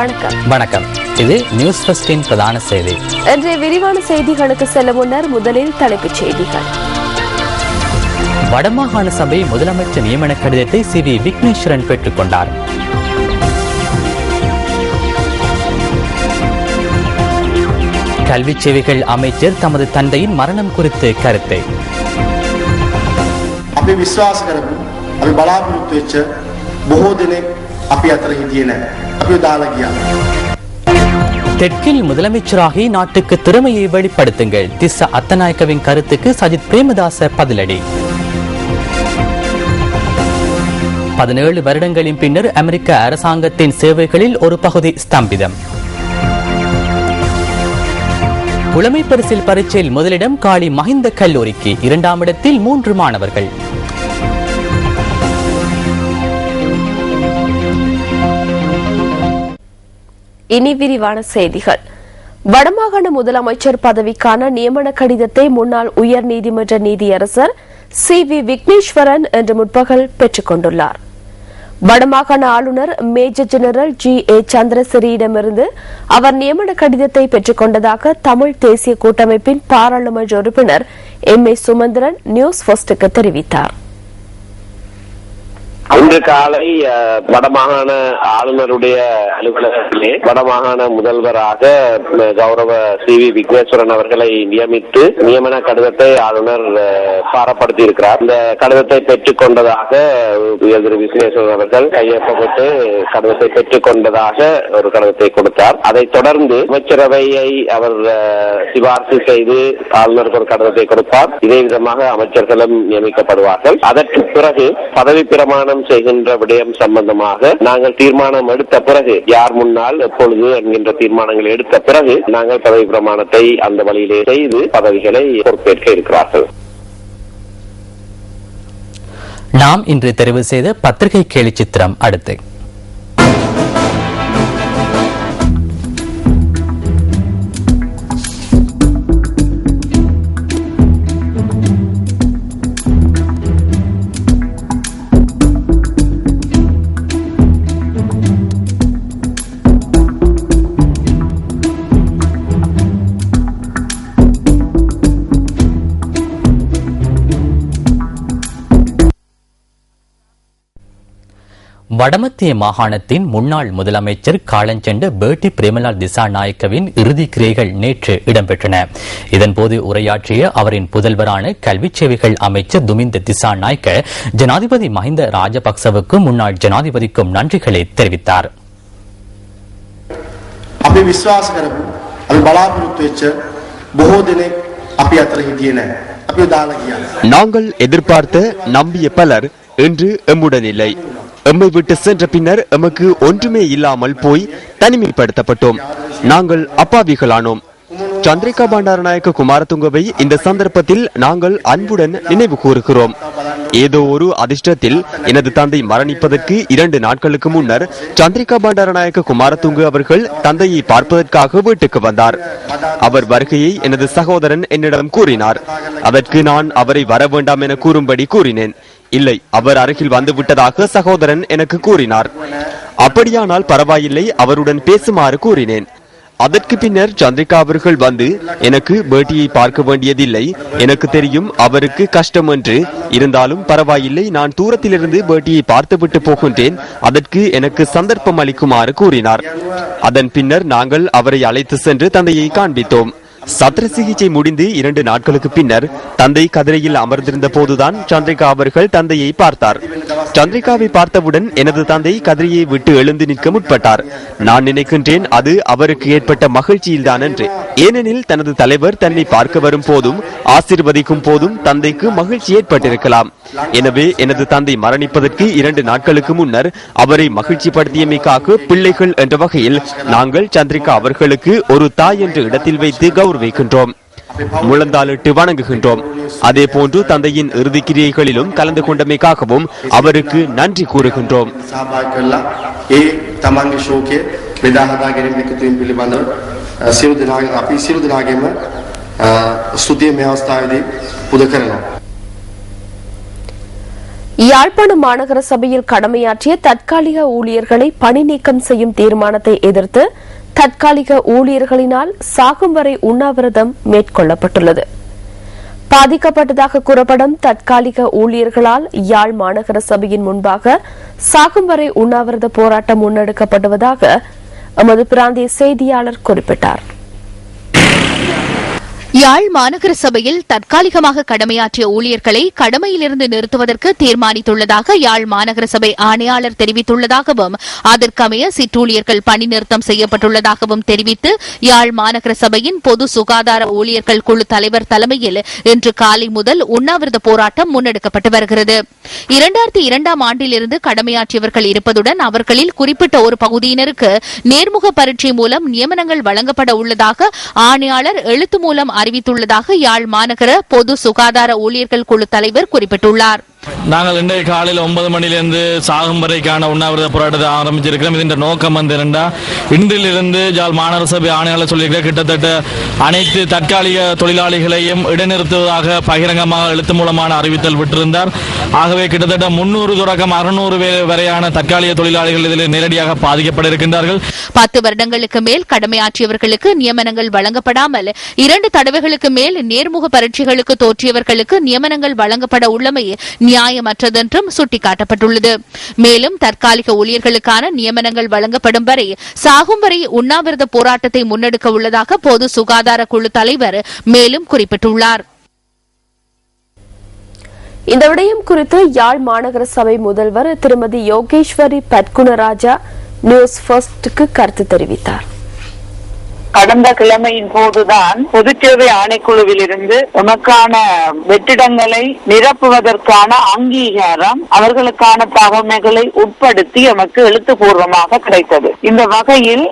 வணக்கம். இது நியூஸ் ஃபர்ஸ்டின் பிரதான செய்தி. இன்றைய விரிவான செய்திகளுக்கு செல்ல முன்னர் முதலில் தலைப்புச் செய்திகள். வடமாகாண சபை முதலமைச்சர் நியமன கடிதத்தை சி.வி. விக்னேஸ்வரன் பெற்றுக் கொண்டார். கல்வி சேவைகள் அமைச்சர் தமது தந்தையின் மரணம் குறித்து கருத்தை. අපි විශ්වාස කරමු අපි බලාපොරොත්තු වෙච්ච බොහෝ දෙනෙක් අපි අතර හිටියේ නැහැ. අපි දාලා ගියා. தெற்கில் முதலமைச்சராகி நாட்டுக்கு திறமையை வெளிப்படுத்துங்கள். திஸ்ஸ அத்தநாயக்கவின் கருத்துக்கு சஜித் பிரேமதாச பதிலடி. 17 வருடங்களின் பின்னர் அமெரிக்க அரசாங்கத்தின் சேவைகளில் ஒரு பகுதி ஸ்தம்பிதம். புலமை பரிசில் பரீட்சையில் முதலிடம் காளி மஹிந்த கல்லூரிக்கு, 2ஆம் இடத்தில் 3 மாணவர்கள். இனி விரிவான செய்திகள். வடமாகாண முதலமைச்சர் பதவிக்கான நியமன கடிதத்தை முன்னாள் உயர் நீதிமன்ற நீதியரசர் சி.வி. விக்னேஸ்வரன் இன்று முற்பகல் பெற்றுக் கொண்டுள்ளார். வடமாகாண ஆளுநர் மேஜர் ஜெனரல் G.A. சந்திரசிறியிடமிருந்து அவர் நியமன கடிதத்தை பெற்றுக் கொண்டதாக தமிழ் தேசிய கூட்டமைப்பின் பாராளுமன்ற உறுப்பினர் M.A. சுமந்திரன் நியூஸ் ஃபர்ஸ்டுக்கு தெரிவித்தார். இன்று காலை வடமாகாண ஆளுநருடைய அலுவலகத்திலே வடமாகாண முதல்வராக கௌரவ சி.வி. விக்னேஸ்வரன் அவர்களை நியமித்து நியமன கடிதத்தை ஆளுநர் பாரப்படுத்தி இருக்கிறார். இந்த கடிதத்தை பெற்றுக் கொண்டதாக திரு விக்னேஸ்வரன் அவர்கள் கையொப்பமிட்டு கடிதத்தை பெற்றுக் கொண்டதாக ஒரு கடிதத்தை கொடுத்தார். அதைத் தொடர்ந்து அமைச்சரவையை அவர் சிபார்சு செய்து ஆளுநருக்கு ஒரு கடிதத்தை கொடுப்பார். இதே விதமாக அமைச்சர்களும் நியமிக்கப்படுவார்கள். அதற்கு பிறகு பதவி பிரமாணம் செய்கின்ற விடயம் சம்பந்தமாக நாங்கள் தீர்மானம் எடுத்த பிறகு, யார் முன்னால் எப்பொழுது என்கின்ற தீர்மானங்களை எடுத்த பிறகு நாங்கள் பதவி பிரமாணத்தை அந்த வழியிலே செய்து பதவிகளை பொறுப்பேற்க இருக்கிறார்கள். நாம் இன்று தெரிவு செய்த பத்திரிகை கேலி சித்திரம் அடுத்து. வடமத்திய மாகாணத்தின் முன்னாள் முதலமைச்சர் காலஞ்சென்ற பேட்டி பிரேமலால் திசாநாயக்கவின் இறுதி கிரியைகள் நேற்று இடம்பெற்றன. இதன்போது உரையாற்றிய அவரின் புதல்வரான கல்வி சேவைகள் அமைச்சர் துமிந்த திசாநாயக்க ஜனாதிபதி மஹிந்த ராஜபக்சவுக்கும் முன்னாள் ஜனாதிபதிக்கும் நன்றிகளை தெரிவித்தார். අපි විශ්වාස කරමු අපි බලාපොරොත්තු වෙච්ච බොහෝ දෙනෙක් අපි අතර හිටියේ නැහැ. අපි දාලා ගියා. நாங்கள் எதிர்பார்த்த நம்பிய பலர் இன்று எம்முடன் இல்லை. எம்மை விட்டு சென்ற பின்னர் எமக்கு ஒன்றுமே இல்லாமல் போய் தனிமைப்படுத்தப்பட்டோம். நாங்கள் அப்பாவிகளானோம். சந்திரிகா பண்டாரநாயக்க குமாரதுங்கவை இந்த சந்தர்ப்பத்தில் நாங்கள் அன்புடன் நினைவு கூறுகிறோம். ஏதோ ஒரு அதிர்ஷ்டத்தில் எனது தந்தை மரணிப்பதற்கு 2 நாட்களுக்கு முன்னர் சந்திரிகா பண்டாரநாயக்க குமாரதுங்க அவர்கள் தந்தையை பார்ப்பதற்காக வீட்டுக்கு வந்தார். அவர் வருகையை எனது சகோதரன் என்னிடம் கூறினார். அதற்கு நான் அவரை வர வேண்டாம் என கூறும்படி கூறினேன். இல்லை, அவர் அருகில் வந்து விட்டதாக சகோதரன் எனக்கு கூறினார். அப்படியானால் பரவாயில்லை, அவருடன் பேசுமாறு கூறினேன். அதற்கு பின்னர் சந்திரிகா அவர்கள் வந்து எனக்கு பேட்டியை பார்க்க வேண்டியதில்லை, எனக்கு தெரியும் அவருக்கு கஷ்டம் என்று, இருந்தாலும் பரவாயில்லை, நான் தூரத்திலிருந்து பேட்டியை பார்த்துவிட்டு போகின்றேன், அதற்கு எனக்கு சந்தர்ப்பம் அளிக்குமாறு கூறினார். அதன் பின்னர் நாங்கள் அவரை அழைத்து சென்று தந்தையை காண்பித்தோம். சத்திர சிகிச்சை முடிந்து 2 நாட்களுக்கு பின்னர் தந்தை கதிரையில் அமர்ந்திருந்த போதுதான் சந்திரிகா அவர்கள் தந்தையை பார்த்தார். சந்திரிகாவை பார்த்தவுடன் எனது தந்தை கதிரையை விட்டு எழுந்து நிற்க முற்பட்டார். நான் நினைக்கின்றேன் அது அவருக்கு ஏற்பட்ட மகிழ்ச்சியில்தான் என்று. ஏனெனில் தனது தலைவர் தன்னை பார்க்க வரும் போதும் ஆசீர்வதிக்கும் போதும் தந்தைக்கு மகிழ்ச்சி ஏற்பட்டிருக்கலாம். எனவே எனது தந்தை மரணிப்பதற்கு 2 நாட்களுக்கு முன்னர் அவரை மகிழ்ச்சி படுத்தியமைக்காக பிள்ளைகள் என்ற வகையில் நாங்கள் சந்திரிகா அவர்களுக்கு ஒரு தாய் என்ற இடத்தில் வைத்து கௌரவிக்கின்றோம், முழந்தாளிட்டு வணங்குகின்றோம். அதே போன்று தந்தையின் இறுதி கிரியைகளிலும் கலந்து கொண்டமைக்காகவும் அவருக்கு நன்றி கூறுகின்றோம். யாழ்ப்பாணம் மாநகர சபையில் கடமையாற்றிய தற்காலிக ஊழியர்களை பணி நீக்கம் செய்யும் தீர்மானத்தை எதிர்த்து தற்காலிக ஊழியர்களினால் சாகும் வரை உண்ணாவிரதம் மேற்கொள்ளப்பட்டுள்ளது. பாதிக்கப்பட்டதாக கூறப்படும் தற்காலிக ஊழியர்களால் யாழ் மாநகர சபையின் முன்பாக சாகும் வரை உண்ணாவிரத போராட்டம் முன்னெடுக்கப்படுவதாக எமது பிராந்திய செய்தியாளர் குறிப்பிட்டார். யாழ் மாநகர சபையில் தற்காலிகமாக கடமையாற்றிய ஊழியர்களை கடமையிலிருந்து நிறுத்துவதற்கு தீர்மானித்துள்ளதாக யாழ் மாநகர சபை ஆணையாளர் தெரிவித்துள்ளதாகவும் அதற்கமைய சிற்றூழியர்கள் பணி நிறுத்தம் செய்யப்பட்டுள்ளதாகவும் தெரிவித்து யாழ் மாநகர சபையின் பொது சுகாதார ஊழியர்கள் குழு தலைவர் தலைமையில் இன்று காலை முதல் உண்ணாவிரத போராட்டம் முன்னெடுக்கப்பட்டு வருகிறது. 2002ஆம் ஆண்டிலிருந்து கடமையாற்றியவர்கள் இருப்பதுடன் அவர்களில் குறிப்பிட்ட ஒரு பகுதியினருக்கு நேர்முக பரீட்சை மூலம் நியமனங்கள் வழங்கப்பட உள்ளதாக ஆணையாளர் எழுத்து மூலம் அறிவித்துள்ளதாக யாழ் மாநகர பொது சுகாதார ஊழியர்கள் குழு தலைவர் குறிப்பிட்டுள்ளார். நாங்கள் இன்றைய காலையில் 9 மணியிலிருந்து சாகும் வரைக்கான உண்ணாவிரத போராட்டத்தை ஆரம்பிச்சிருக்கிறோம். இதன் நோக்கம் இன்றிலிருந்து யாழ் மாநகர சபை ஆணையாளர் சொல்லியிருக்கிற கிட்டத்தட்ட அனைத்து தற்காலிக தொழிலாளிகளையும் இடைநிறுத்துவதாக பகிரங்கமாக எழுத்து மூலமான அறிவித்தல் விட்டிருந்தார். ஆகவே கிட்டத்தட்ட 300 தொடக்கம் 600 வரையான தற்காலிக தொழிலாளிகள் இதில் நேரடியாக பாதிக்கப்பட இருக்கின்றார்கள். 10 வருடங்களுக்கு மேல் கடமையாற்றியவர்களுக்கு நியமனங்கள் வழங்கப்படாமல் 2 தடவைகளுக்கு மேல் நேர்முக பரீட்சைகளுக்கு தோற்றியவர்களுக்கு நியமனங்கள் வழங்கப்பட உள்ளமை நியாயமற்றதென்றும் சுட்டிக்காட்டப்பட்டுள்ளது. மேலும் தற்காலிக ஊழியர்களுக்கான நியமனங்கள் வழங்கப்படும் வரை சாகும் வரை உண்ணாவிரத போராட்டத்தை முன்னெடுக்க உள்ளதாக பொது சுகாதார குழு தலைவர் மேலும் குறிப்பிட்டுள்ளார். இந்த விடயம் குறித்து யாழ் மாநகர சபை முதல்வர் திருமதி யோகேஸ்வரி பத்குணராஜா நியூஸ் ஃபர்ஸ்டுக்கு கருத்து தெரிவித்தார். கடந்த கிழமையின் போதுதான் பொதுச்சேவை ஆணைக்குழுவில் இருந்து எமக்கான வெற்றிடங்களை நிரப்புவதற்கான அங்கீகாரம் அவர்களுக்கான தகவல்களை உட்படுத்தி எமக்கு எழுத்துப்பூர்வமாக கிடைத்தது. இந்த வகையில்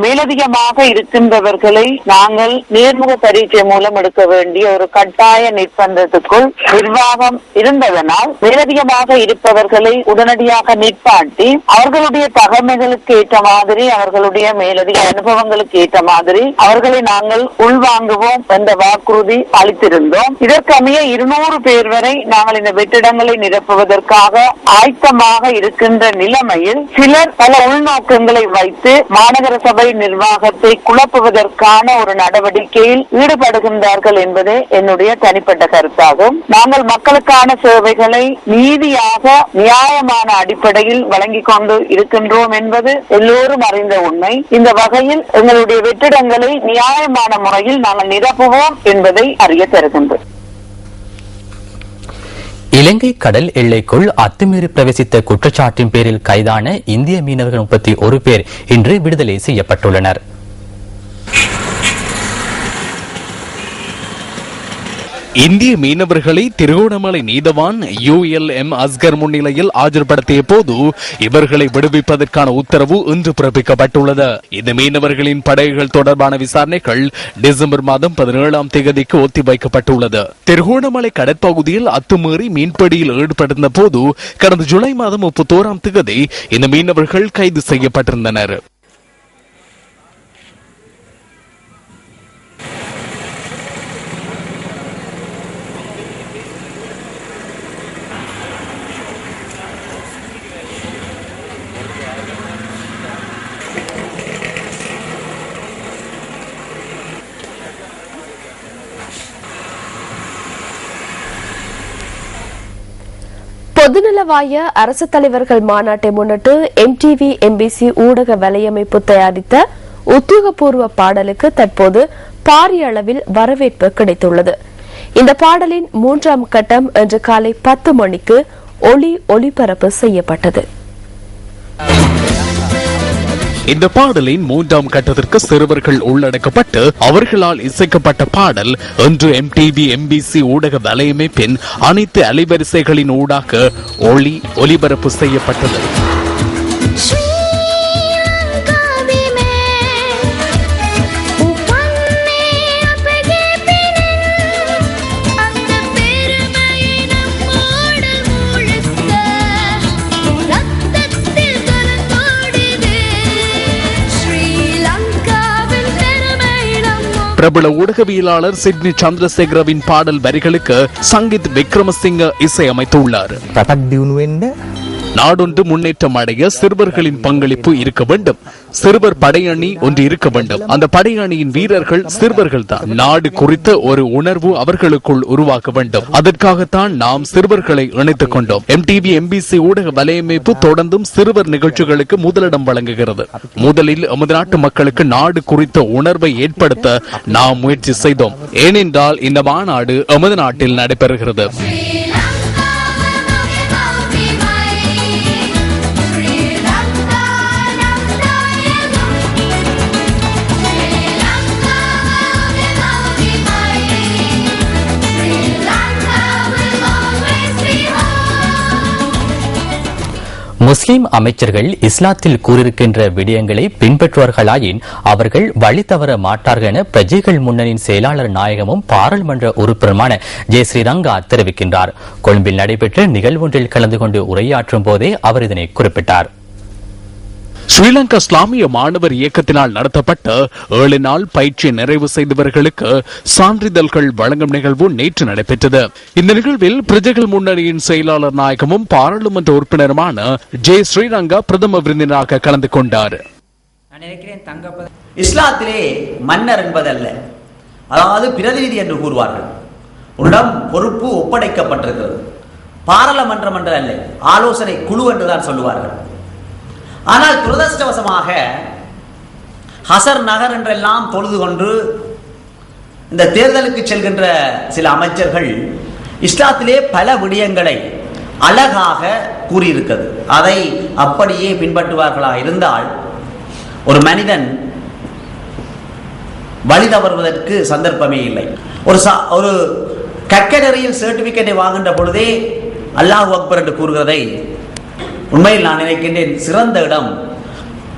மேலதிகமாக இருக்கின்றவர்களை நாங்கள் நேர்முக பரீட்சை மூலம் எடுக்க வேண்டிய ஒரு கட்டாய நிர்பந்தத்துக்குள் நிர்வாகம் இருந்ததனால் மேலதிகமாக இருப்பவர்களை உடனடியாக நிற்பாட்டி அவர்களுடைய தகவல்களுக்கு ஏற்ற மாதிரி அவர்களுடைய மேலதிக அனுபவங்களுக்கு ஏற்ற மாதிரி அவர்களை நாங்கள் உள்வாங்குவோம் என்ற வாக்குறுதி அளித்திருந்தோம். இதற்கமைய 200 பேர் வரை நாங்கள் இந்த வெற்றிடங்களை நிரப்புவதற்காக ஆயத்தமாக இருக்கின்ற நிலைமையில் சிலர் பல உள்நோக்கங்களை வைத்து மாநகர சபை நிர்வாகத்தை குழப்புவதற்கான ஒரு நடவடிக்கையில் ஈடுபடுகின்றார்கள் என்பதே என்னுடைய தனிப்பட்ட கருத்தாகும். நாங்கள் மக்களுக்கான சேவைகளை நீதியாக நியாயமான அடிப்படையில் வழங்கிக் கொண்டு இருக்கின்றோம் என்பது எல்லோரும் அறிந்த உண்மை. இந்த வகையில் எங்களுடைய வெற்றிடங்களை நியாயமான முறையில் நாங்கள் நிரப்புவோம் என்பதை அறிய தருகின்றோம். இலங்கை கடல் எல்லைக்குள் அத்துமீறி பிரவேசித்த குற்றச்சாட்டின் பேரில் கைதான இந்திய மீனவர்கள் 31 பேர் இன்று விடுதலை செய்யப்பட்டுள்ளனர். இந்திய மீனவர்களை திருகோணமலை நீதவான் ULM அஸ்கர் முன்னிலையில் ஆஜர்படுத்திய போது இவர்களை விடுவிப்பதற்கான உத்தரவு இன்று பிறப்பிக்கப்பட்டுள்ளது. இந்த மீனவர்களின் படகுகள் தொடர்பான விசாரணைகள் டிசம்பர் மாதம் 17ஆம் தேதிக்கு ஒத்திவைக்கப்பட்டுள்ளது. திருகோணமலை கடற்பகுதியில் அத்துமீறி மீன்பிடியில் ஈடுபட்டிருந்த போது கடந்த ஜூலை மாதம் 31ஆம் தேதி இந்த மீனவர்கள் கைது செய்யப்பட்டிருந்தனர். பொதுநலவாய அரசு தலைவர்கள் மாநாட்டை முன்னிட்டு MTV MBC ஊடக வலையமைப்பு தயாரித்த உத்தியோகபூர்வ பாடலுக்கு தற்போது பாரிய அளவில் வரவேற்பு கிடைத்துள்ளது. இந்த பாடலின் 3ஆம் கட்டம் இன்று காலை 10 மணிக்கு ஒளிபரப்பு செய்யப்பட்டது. இந்த பாடலின் 3ஆம் கட்டத்திற்கு சிறுவர்கள் உள்ளடக்கப்பட்டு அவர்களால் இசைக்கப்பட்ட பாடல் இன்று MTV MBC ஊடக வலையமைப்பின் அனைத்து அலைவரிசைகளின் ஊடாக ஒளிபரப்பு செய்யப்பட்டது. பிரபல ஊடகவியலாளர் சிட்னி சந்திரசேகரவின் பாடல் வரிகளுக்கு சங்கீத் விக்ரமசிங்க இசையமைத்துள்ளார். நாடொன்று முன்னேற்றம் அடைய சிறுவர்களின் பங்களிப்பு இருக்க வேண்டும். சிறுவர் படையணி ஒன்று இருக்க வேண்டும். அந்த படையணியின் வீரர்கள் சிறுவர்கள் தான். நாடு குறித்த ஒரு உணர்வு அவர்களுக்குள் உருவாக்க வேண்டும். அதற்காகத்தான் நாம் சிறுவர்களை இணைத்துக் கொண்டோம். MTV MBC ஊடக வலையமைப்பு தொடர்ந்தும் சிறுவர் நிகழ்ச்சிகளுக்கு முதலிடம் வழங்குகிறது. முதலில் எமது நாட்டு மக்களுக்கு நாடு குறித்த உணர்வை ஏற்படுத்த நாம் முயற்சி செய்தோம். ஏனென்றால் இந்த மாநாடு எமது நாட்டில் நடைபெறுகிறது. முஸ்லிம் அமைச்சர்கள் இஸ்லாத்தில் கூறியிருக்கின்ற விடயங்களை பின்பற்றுவார்களாயின் அவர்கள் வழி தவற மாட்டார்கள் என பிரஜைகள் முன்னணியின் செயலாளர் நாயகமும் பாராளுமன்ற உறுப்பினருமான ஜே ஸ்ரீரங்கா தெரிவிக்கின்றார். கொழும்பில் நடைபெற்ற நிகழ்வொன்றில் கலந்து கொண்டு உரையாற்றும் போதே அவர் இதனை குறிப்பிட்டார். ஸ்ரீலங்கா இஸ்லாமிய மாணவர் இயக்கத்தினால் நடத்தப்பட்ட 7 நாள் பயிற்சியை நிறைவு செய்தவர்களுக்கு சான்றிதழ்கள் வழங்கும் நிகழ்வு நேற்று நடைபெற்றது. இந்த நிகழ்வில் பிரஜைகள் முன்னணியின் செயலாளர் நாயகமும் பாராளுமன்ற உறுப்பினருமான ஜே ஸ்ரீரங்கா பிரதம விருந்தினராக கலந்து கொண்டார். இஸ்லாத்திலே மன்னர் என்பதல்ல, அதாவது பிரதிநிதி என்று கூறுவார்கள். உன்னிடம் பொறுப்பு ஒப்படைக்கப்பட்டிருக்கிறது. பாராளுமன்றம் என்று அல்ல, ஆலோசனை குழு என்றுதான் சொல்லுவார்கள். ஆனால் துரதிர்ஷ்டவசமாக ஹசர் நகர் என்றெல்லாம் தொழுது கொண்டு இந்த தேர்தலுக்கு செல்கின்ற சில அமைச்சர்கள் இஸ்லாத்திலே பல விடயங்களை அழகாக கூறியிருக்கிறது. அதை அப்படியே பின்பற்றுவார்களா இருந்தால் ஒரு மனிதன் வழி தவறுவதற்கு சந்தர்ப்பமே இல்லை. ஒரு கற்கடரியில் சர்டிபிகேட்டை வாங்குகின்ற பொழுதே அல்லாஹ் அக்பர் என்று கூறுகிறதை உண்மையில் நான் நினைக்கின்றேன் சிறந்த இடம்.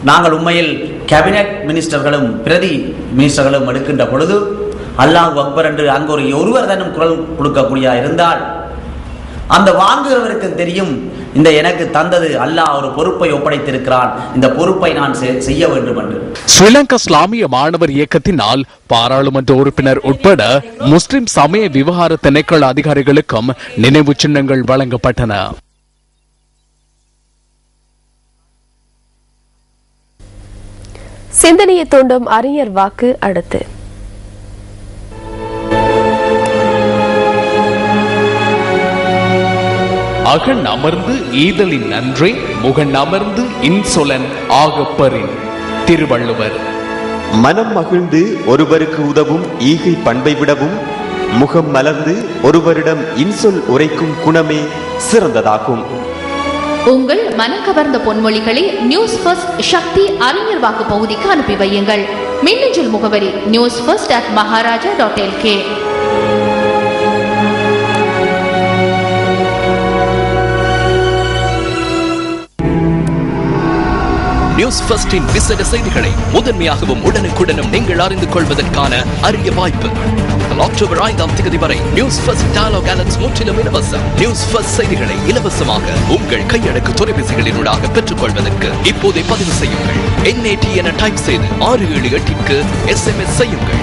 நாங்கள் உண்மையில் கேபினட் மினிஸ்டர்களும் பிரதி மினிஸ்டர்களும் எடுக்கின்ற பொழுது அல்லாஹ் அக்பர் என்று அங்கு ஒருவர் தானும் குரல் கொடுக்கக்கூடிய இருந்தால் அந்த வாங்குகிறவருக்கு தெரியும், இந்த எனக்கு தந்தது அல்லாஹ் ஒரு பொறுப்பை ஒப்படைத்திருக்கிறான், இந்த பொறுப்பை நான் செய்ய வேண்டும் என்று. ஸ்ரீலங்கா இஸ்லாமிய மாணவர் இயக்கத்தினால் பாராளுமன்ற உறுப்பினர் உட்பட முஸ்லிம் சமய விவகார திணைக்கள அதிகாரிகளுக்கும் நினைவு சின்னங்கள் வழங்கப்பட்டன. சிந்தனையை தூண்டும் அறிஞர் வாக்கு அடுத்து. அகன் அமர்ந்து ஈதலின் நன்றே முகன் அமர்ந்து இன்சொலன் ஆகப்பரின். திருவள்ளுவர். மனம் மகிழ்ந்து ஒருவருக்கு உதவும் ஈகை பண்பை விடவும் முகம் மலர்ந்து ஒருவரிடம் இன்சொல் உரைக்கும் குணமே சிறந்ததாகும். உங்கள் மனம் கவர்ந்த பொன்மொழிகளை நியூஸ் ஃபர்ஸ்ட் சக்தி அறிஞர் வாக்கு பகுதிக்கு அனுப்பி வையுங்கள். மின்னஞ்சல் முகவரி newsfirst@maharaja.lk. நியூஸ் ஃபர்ஸ்டின் விசேட செய்திகளை முதன்மையாகவும் உடனுக்குடனும் நீங்கள் அறிந்து கொள்வதற்கான அரிய வாய்ப்பு. அக்டோபர் 5ஆம் தேதி வரை நியூஸ் ஃபர்ஸ்ட் டயலாக் அலர்ட்ஸ் முற்றிலும் இலவசம். நியூஸ் ஃபர்ஸ்ட் செய்திகளை இலவசமாக உங்கள் கையடக்கு தொலைபேசிகளினூடாக பெற்றுக் கொள்வதற்கு இப்போதே பதிவு செய்யுங்கள். NAT என டைப் செய்து 678க்கு SMS செய்யுங்கள்.